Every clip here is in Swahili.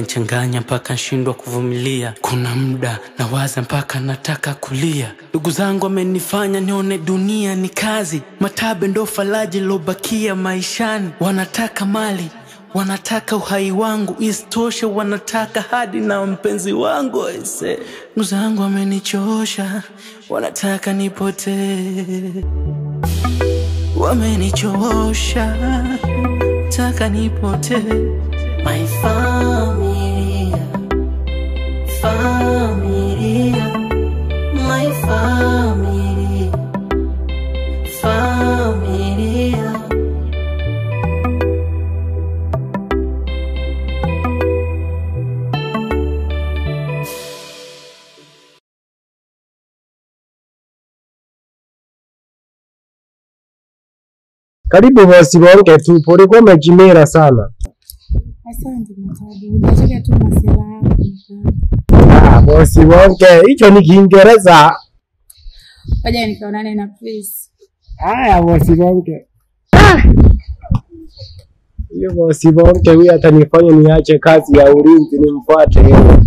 inanichanganya mpaka nashindwa kuvumilia. Kuna muda nawaza mpaka nataka kulia. Ndugu zangu wamenifanya nione dunia ni kazi. Matabe ndo faraja lobakia maishani. Wanataka mali, wanataka uhai wangu, isitoshe wanataka hadi na mpenzi wangu. Ndugu zangu wamenichosha, wanataka nipotee. Wamenichosha, taka nipotee. My familia, familia, my family, familia. Karibu bosi wangu tu, pole kwa umejimera sana. Asante mtaji. Unataka tu masuala yako. Bosi wangu, hicho ni Kiingereza. Ngoja nikaonane na please. Haya bosi wangu. Hiyo bosi wangu huyu atanifanya niache kazi ya ulinzi nimfuate yeye.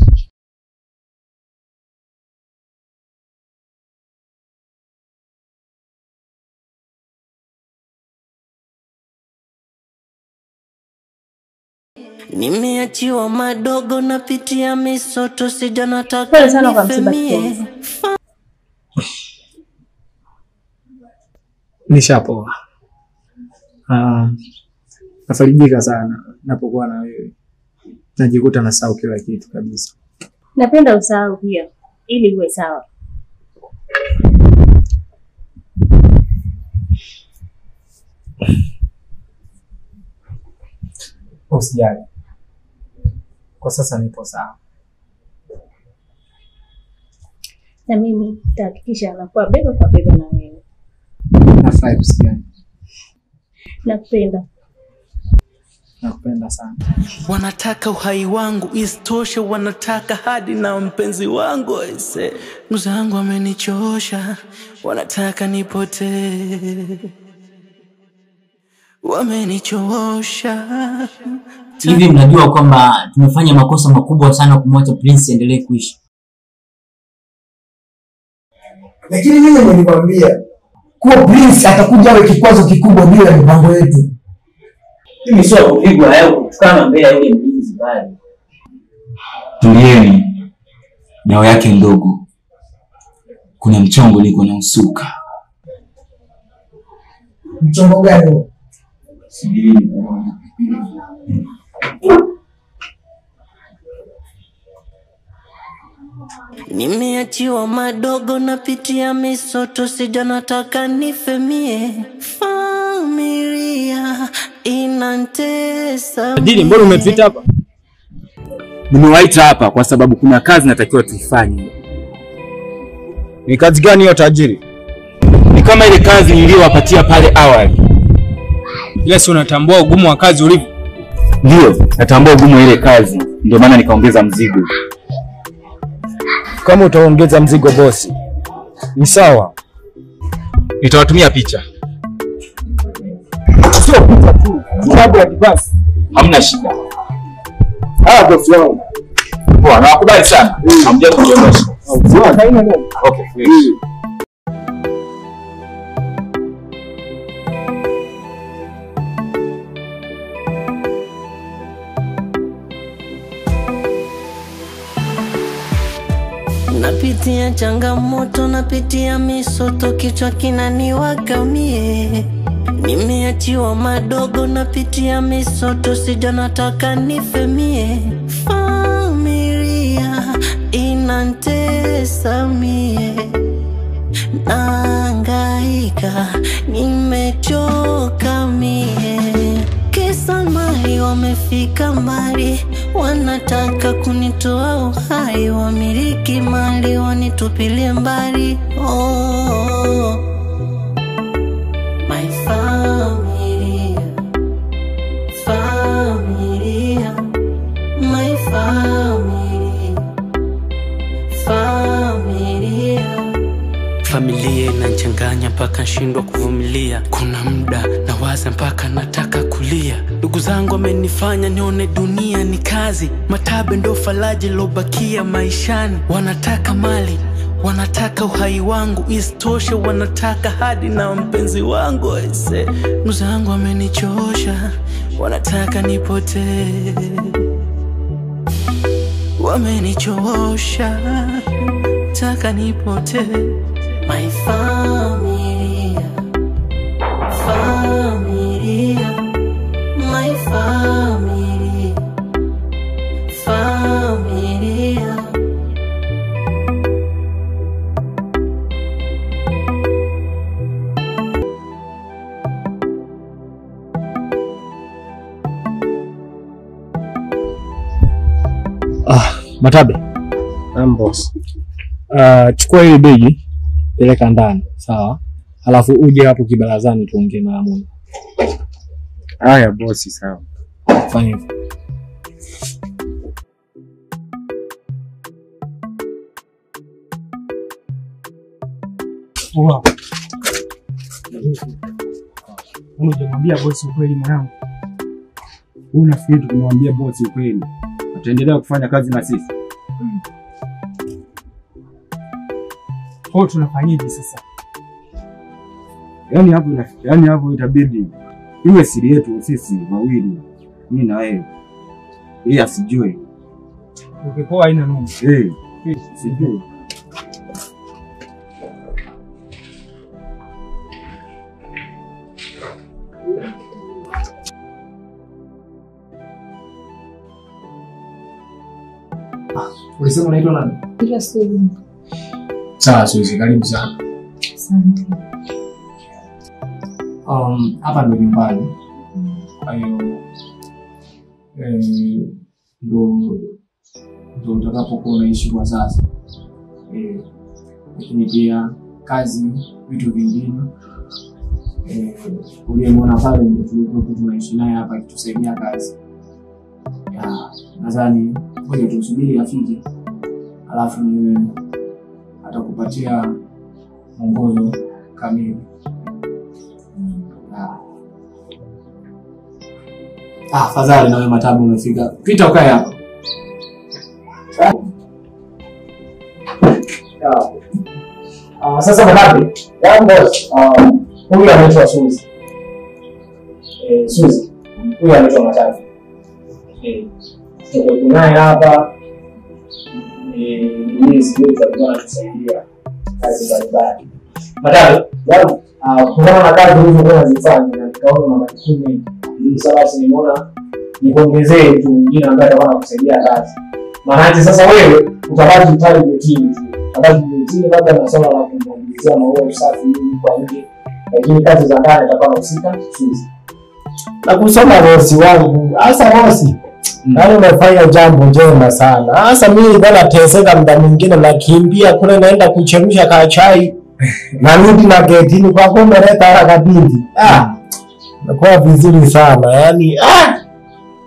Nimeachiwa madogo napitia misoto sijana taka nifemie. Nishapoa. Nafarijika sana napokuwa na wewe. Najikuta nasahau kila kitu kabisa. Napenda usahau pia ili uwe sawa. Usijali. Kwa sasa nipo sawa. Na mimi nitahakikisha nakuwa bega kwa bega na wewe. Nafurahi kusikia. Nakupenda. Nakupenda sana. Wanataka uhai wangu, isitoshe wanataka hadi na mpenzi wangu. Ndugu zangu wamenichosha, wanataka nipotee. Wamenichosha. Hivi mnajua kwamba tumefanya makosa makubwa sana kumwacha Prince endelee kuishi? Lakini mimi nilikwambia kuwa Prince atakuja awe kikwazo kikubwa bila mipango yetu. Mimi sio kupigwa hayo kutukana mbele ya yule mlinzi bali. Tulieni. Dawa yake ndogo. Kuna mchongo niko na usuka. Mchongo gani? Sibirini. Nimeachiwa madogo napitia misoto sijana taka nifemie. Familia inantesa. Dili, mbona umepita hapa? Nimewaita hapa kwa sababu kuna kazi natakiwa tuifanye. Ni kazi gani hiyo tajiri? Ni kama ile kazi niliyowapatia pale awali. Yes, unatambua ugumu wa kazi ulivyo? Ndio, natambua ugumu wa ile kazi. Ndio maana nikaongeza mzigo. Kama utaongeza mzigo bosi, ni sawa. Nitawatumia picha. Sio picha tu, sababu ya kibasi. Hamna shida. Bosi wangu. Poa, nakubali sana. Hamja kujionyesha. Sawa, haina neno. Okay, fresh. Napitia changamoto, napitia misoto, kichwa kinaniwaka mie. Nimeachiwa madogo, napitia misoto, sijana taka nifemie. Familia inantesa mie. Nahangaika, nimechoka mie. Kisa mali wamefika mbali, wanataka kunitoa uhai, wamiliki mali wanitupilie mbali. Oh, my familia, familia, my family, familia. Familia inanichanganya mpaka nashindwa kuvumilia. kuvumilia. Kuna muda nawaza mpaka nataka kulia. Ndugu zangu wamenifanya nione dunia ni kazi. Matabe ndo faraja lobakia maishani. Wanataka mali, wanataka uhai wangu, isitoshe wanataka hadi na mpenzi wangu. Ndugu zangu wamenichosha, wanataka nipotee. Wamenichosha, taka nipotee. My familia, familia, my familia, familia. Matabe. Boss. Chukua hili begi, peleka ndani, sawa? Alafu uje hapo kibarazani tuongee na Mungu. Haya boss, sawa. Fanya hivyo. Wow. Unamwambia boss ukweli mwanangu? Unafikiri tukimwambia boss ukweli ataendelea kufanya kazi na sisi? Kwa tunafanyaje sasa? Yaani hapo itabidi iwe siri yetu sisi wawili, mimi na wewe. Yeye asijue. Ukikoa haina noma. Sijui. Ulisema unaitwa nani? Ila Suzi. Sawa Suzi, karibu sana. Asante. Hapa ndo nyumbani. Kwa hiyo ndo utakapokuwa unaishi kwa sasa. Lakini pia kazi, vitu vingine. Uliyemwona pale ndio tulikuwa tunaishi naye hapa akitusaidia kazi. Nadhani ngoja tusubiri afike, alafu atakupatia mwongozo kamili. Fadhali nawe Matabu umefika. Pita ukae hapa. Sasa Matabu, boss, huyu anaitwa Suzi. Suzi. Huyu anaitwa Matabu. Tuko naye hapa. Yeye sio alikuwa anatusaidia kazi mbalimbali. Matabu, kutokana na kazi ulizokuwa unazifanya na nikaona una majukumu mengi. Sasa nimeona nikuongezee mtu mwingine ambaye atakuwa anakusaidia kazi. Maana sasa wewe utabaki mtali mtini tu. Utabaki mtini labda na swala la kumwongezea maua usafi kwa nje. Lakini kazi za ndani atakuwa anahusika Suzi. Na kusoma bosi wangu. Asa bosi. Nani umefanya jambo jema sana. Asa mimi bwana teseka muda mwingine nakimbia kule naenda kuchemsha ka chai. Narudi na getini kwa kumbe leta haraka binti. Nakuwa vizuri sana. Yaani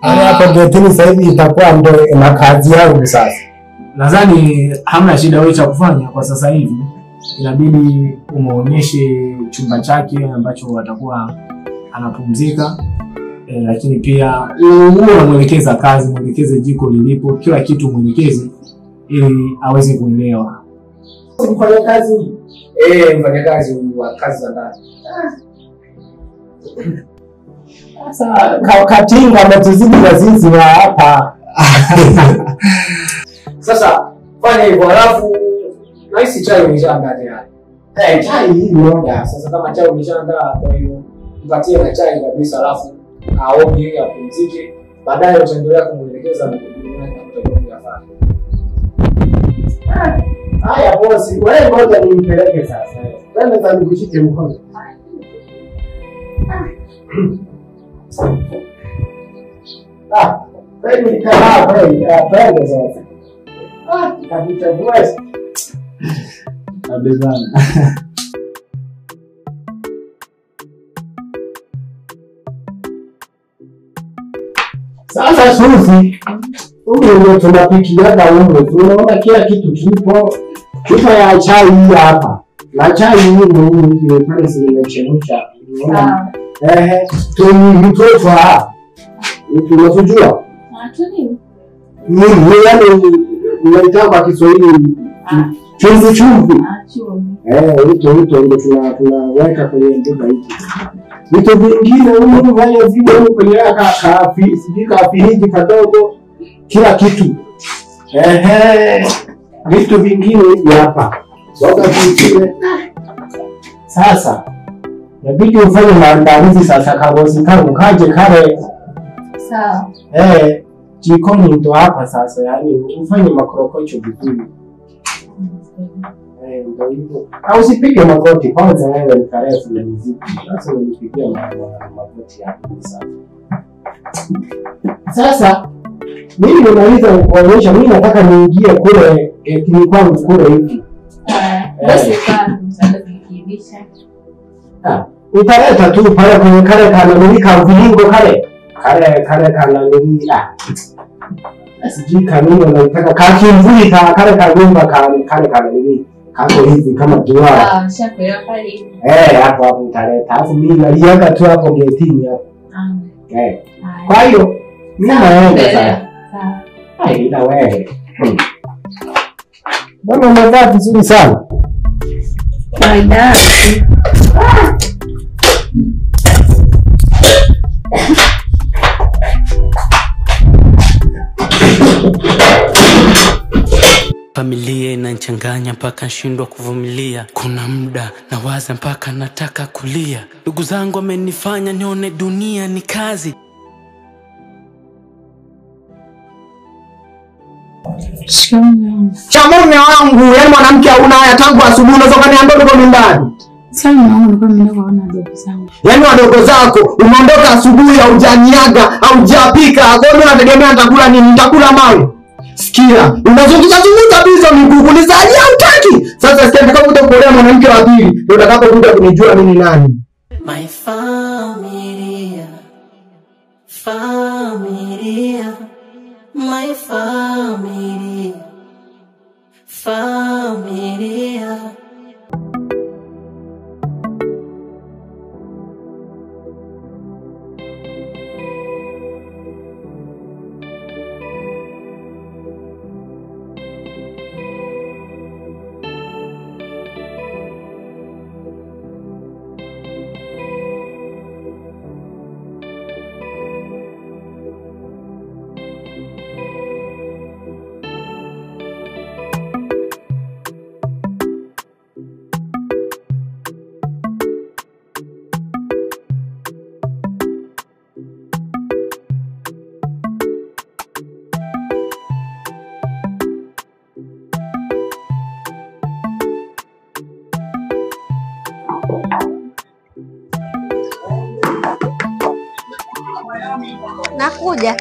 hapo getini sasa hivi itakuwa ndo na kazi yangu sasa. Nadhani hamna shida wewe cha kufanya kwa sasa hivi. Inabidi umuonyeshe chumba chake ambacho atakuwa anapumzika. Lakini pia unamwelekeza kazi, mwelekeze jiko lilipo, kila kitu mwelekeze ili aweze kuelewa. Mfanya kazi? Mfanya kazi wa kazi za ndani. Sasa katinga ametuzidi na sisi wa hapa. Sasa fanya hivyo, alafu naisi chai umeshaandaa tayari. Chai hii moja. Sasa kama chai umeshaandaa, kwa hiyo mpatie na chai kabisa, alafu aoge apumzike, baadaye utaendelea kumuelekeza majukumu yake atakayofanya. Haya bosi, wewe ngoja nimpeleke sasa. Wewe ndio nikushike mkono. Wewe ni kama wewe sasa. Kabisa bosi. Abezana. Sasa Suzi, huyu ndio tunapikiaga huko. Tunaona kila kitu kipo. Chupa ya chai hii hapa. Na chai hii ndio ile pale zimechemsha. Tu mtoto unasujua? Ni yani unaita kwa Kiswahili chumvi chumvi. Hicho ndio tunaweka kwenye mboga hizi. Vitu vingine unafanya vile kwenye kafi kadogo kila kitu. Vitu vingine hivi hapa. Soka vingine. Sasa inabidi ufanye maandalizi sasa kabosi kangu kaje kale. Sawa. Jikoni ndo hapa sasa, yani ufanye makorokocho vizuri. Ndio hivyo. Au usipige magoti kwanza, wewe ni karefu na muziki. Sasa unipigia magoti hapo sasa. Sasa mimi nimaliza kuonyesha, mimi nataka niingie kule kitini kwangu kule hivi. Basi kwa msaidikibisha. Utaleta tu pale kwenye kale kanamilika mviringo kale kanamilika. Sijui kanini unataka kakimvuli kale kanyumba kale kanamilika. Kako hivi kama duara. Shakuelewa pale. Hapo utaleta. Alafu mimi naliaga tu hapo getini hapo. Kwa hiyo mimi naenda sasa. Ila wewe. Mbona unavaa vizuri sana? Kaida. Familia inanichanganya mpaka nashindwa kuvumilia. Kuna muda nawaza mpaka nataka kulia. Ndugu zangu wamenifanya nione dunia ni kazi. Chamume wangu, yaani mwanamke hauna haya tangu asubuhi unatoka niambia uko nyumbani. Sasa naona nilikuwa nimeenda kuona wadogo zangu. Yaani wadogo zako umeondoka asubuhi hujaniaga, hujapika. Kwa hiyo unategemea nitakula nini? Nitakula mawe. Sikia, unazungusha kabisa miguu kunizalia hutaki. Sasa sikia nitakapokuja kuolea mwanamke wa pili, ndio utakapokuja kunijua mimi ni nani. My familia, familia, my familia, familia. Nakuja.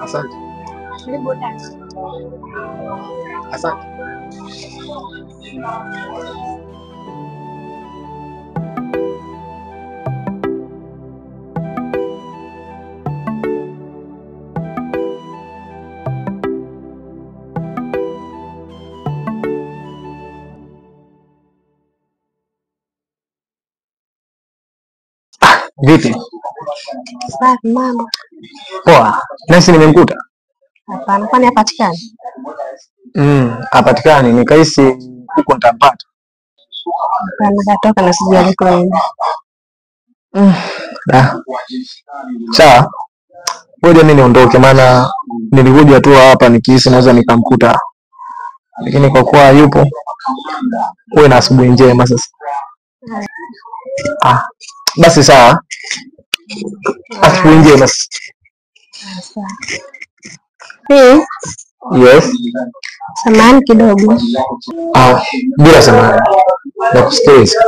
Asante. Asante. Vipi? Safi mama. Poa. Nasi nimemkuta? Hapana, kwani hapatikani? Hapatikani. Nikahisi huko nitampata. Nikatoka na sijui alikoenda. Sawa. Ngoja mimi niondoke maana nilikuja tu hapa nikihisi naweza nikamkuta. Lakini kwa kuwa yupo, uwe na asubuhi njema sasa. Basi sawa. Asubuhi njema. Yes. Samahani kidogo. Bila samahani. Nakusikiliza.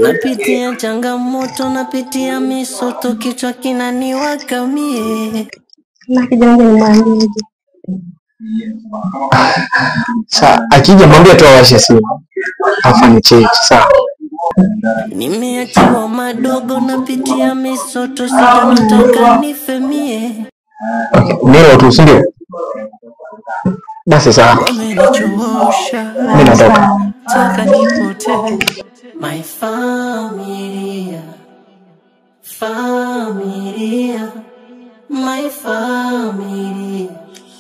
Napitia changamoto, napitia misoto, kichwa kinaniwaka mie. Na kijana nimwambie. Akija mwambie tu awashe simu. Afanye check, sawa. Nimeachiwa madogo napitia misoto sija nataka nifemie. Nilo tu si ndio? Basi sawa. Wamenichosha. Mimi natoka. Taka nipote. My familia. Familia. My familia.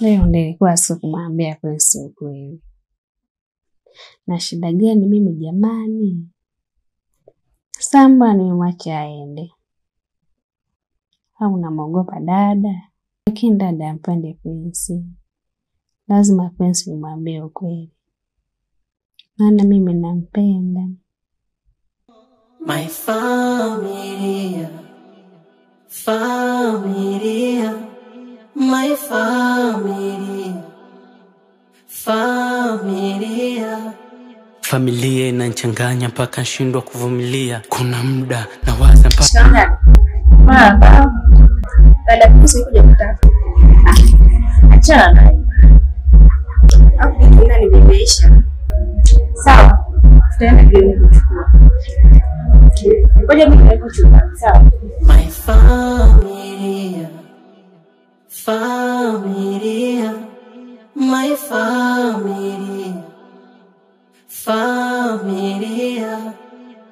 Leo nilikuwa sikumwambia Prince ukweli. Na shida gani mimi jamani? Samba nimwache aende. Au namuogopa dada? Lakini dada ampende Prince. Lazima Prince nimwambie ukweli. Maana mimi nampenda. My familia. Familia. My familia. Familia. Familia inanichanganya mpaka nashindwa kuvumilia. Kuna muda nawaza mpaka Mama. Dada Prince kuja kutaka. Achana naye. Hapo nina nimeisha. Sawa. Tutaenda jioni kuchukua. Ngoja mimi nikuchukua. Sawa. My familia. Familia. My familia. Familia.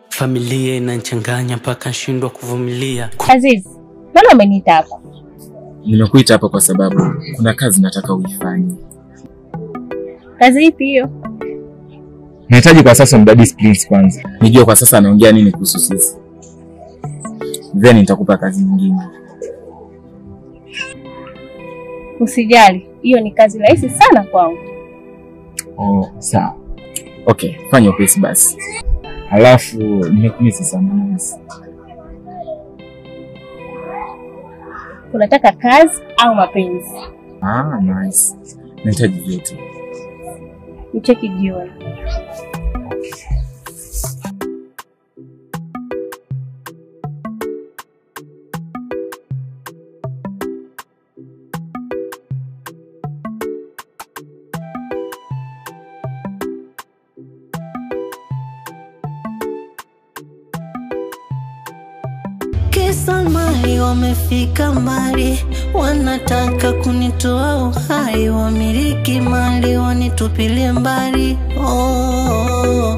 Familia inanichanganya mpaka nashindwa kuvumilia. Aziz, mbona umeniita hapa? Nimekuita hapa kwa sababu kuna kazi nataka uifanye. Kazi ipi hiyo? Nahitaji kwa sasa mbadili Prince kwanza. Nijue kwa sasa anaongea nini kuhusu sisi. Then nitakupa kazi nyingine. Usijali, hiyo ni kazi rahisi sana kwangu. Oh, sawa. Okay, fanya upesi basi. Alafu nimekumisi sana. Unataka kazi au mapenzi? Ah, nice. Nahitaji vyote. Nicheki jioni. Kisa mali wamefika mbali, wanataka kunitoa uhai, wamiliki mali wanitupilie mbali. Oh,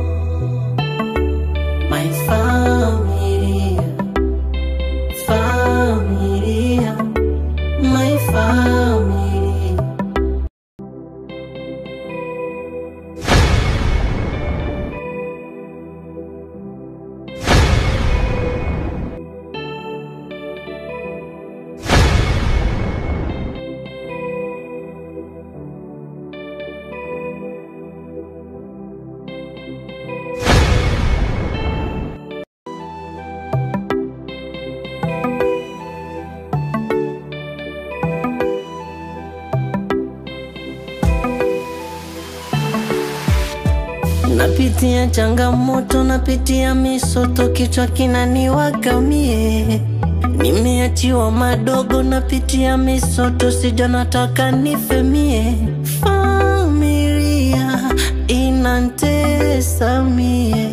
my familia, familia, my familia. Napitia changamoto, napitia misoto, kichwa kinaniwaka mie. Nimeachiwa madogo, napitia misoto, sija nataka nifemie. Familia inantesa mie,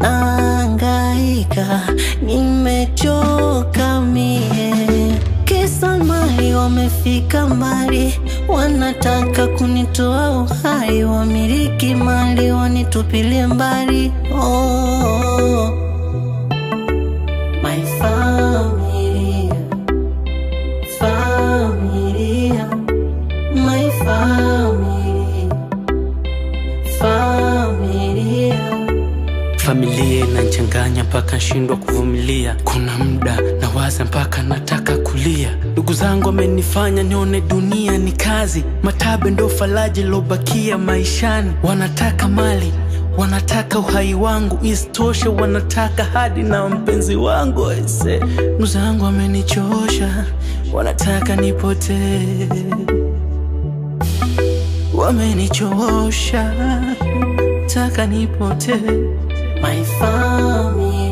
naangaika, nimechoka mie. Kisa mali wamefika mbali, wanataka kunitoa uhai, wamiliki mali wanitupilie mbali. Oh, my familia, familia, my familia, familia. Familia inanichanganya mpaka nashindwa kuvumilia. Kuna muda nawaza mpaka nataka kulia. Ndugu zangu wamenifanya nione dunia ni kazi, matabe ndo faraja lobakia maishani. Wanataka mali, wanataka uhai wangu, isitoshe wanataka hadi na mpenzi wangu. Aise, ndugu zangu wamenichosha, wanataka nipotee. Wamenichosha, taka nipotee. My family.